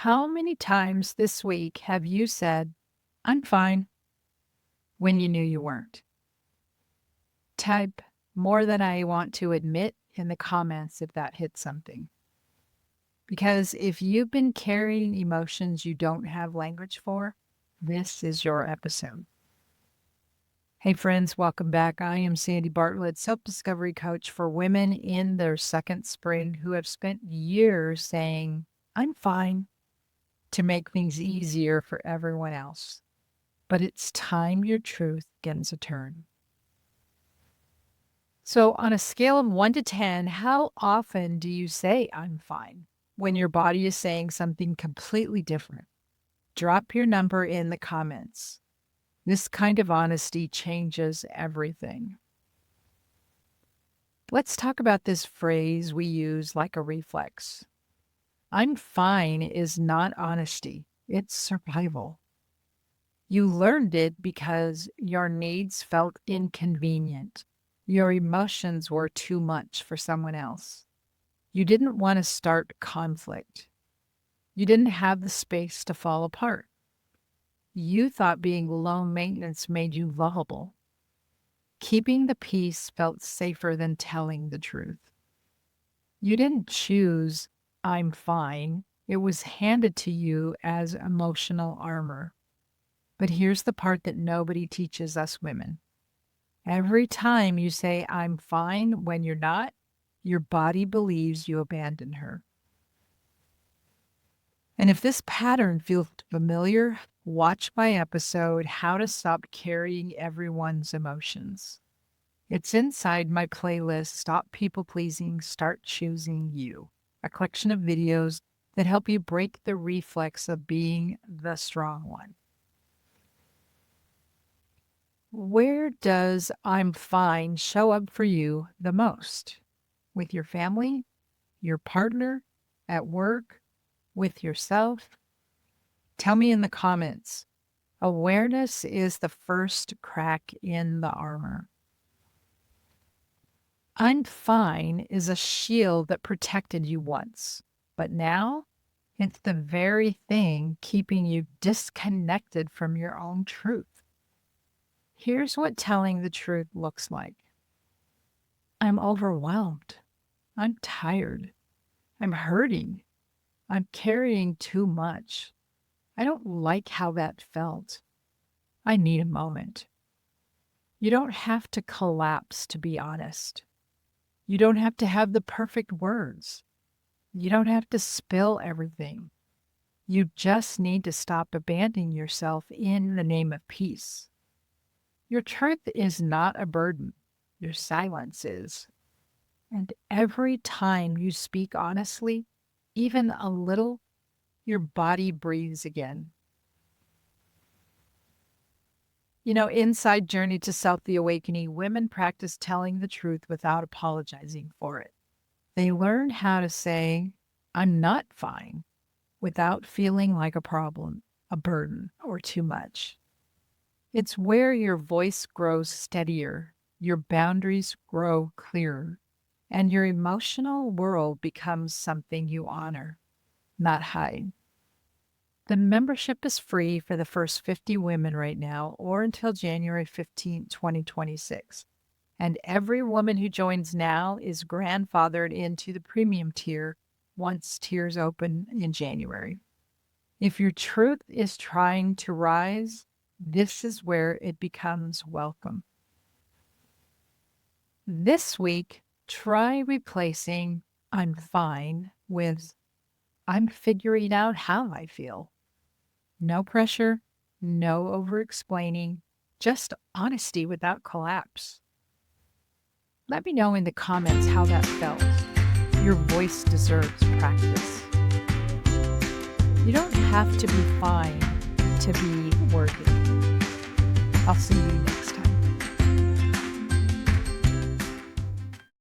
How many times this week have you said, I'm fine, when you knew you weren't? Type more than I want to admit in the comments if that hits something. Because if you've been carrying emotions you don't have language for, this is your episode. Hey, friends, welcome back. I am Sandy Bartlett, self-discovery coach for women in their second spring who have spent years saying, I'm fine, to make things easier for everyone else. But it's time your truth gets a turn. So, on a scale of 1 to 10, how often do you say, I'm fine, when your body is saying something completely different? Drop your number in the comments. This kind of honesty changes everything. Let's talk about this phrase we use like a reflex. I'm fine is not honesty, it's survival. You learned it because your needs felt inconvenient. Your emotions were too much for someone else. You didn't want to start conflict. You didn't have the space to fall apart. You thought being low maintenance made you lovable. Keeping the peace felt safer than telling the truth. You didn't choose, I'm fine. It was handed to you as emotional armor. But here's the part that nobody teaches us women. Every time you say, I'm fine, when you're not, your body believes you abandoned her. And if this pattern feels familiar, watch my episode, How to Stop Carrying Everyone's Emotions. It's inside my playlist, Stop People Pleasing, Start Choosing You, a collection of videos that help you break the reflex of being the strong one. Where does I'm fine show up for you the most? With your family, your partner, at work, with yourself? Tell me in the comments. Awareness is the first crack in the armor. I'm fine is a shield that protected you once, but now it's the very thing keeping you disconnected from your own truth. Here's what telling the truth looks like. I'm overwhelmed. I'm tired. I'm hurting. I'm carrying too much. I don't like how that felt. I need a moment. You don't have to collapse to be honest. You don't have to have the perfect words. You don't have to spill everything. You just need to stop abandoning yourself in the name of peace. Your truth is not a burden. Your silence is. And every time you speak honestly, even a little, your body breathes again. Inside Journey to Self the Awakening, women practice telling the truth without apologizing for it. They learn how to say, I'm not fine, without feeling like a problem, a burden, or too much. It's where your voice grows steadier, your boundaries grow clearer, and your emotional world becomes something you honor, not hide. The membership is free for the first 50 women right now or until January 15, 2026. And every woman who joins now is grandfathered into the premium tier once tiers open in January. If your truth is trying to rise, this is where it becomes welcome. This week, try replacing I'm fine with I'm figuring out how I feel. No pressure, no over-explaining, just honesty without collapse. Let me know in the comments how that felt. Your voice deserves practice. You don't have to be fine to be worthy. I'll see you next.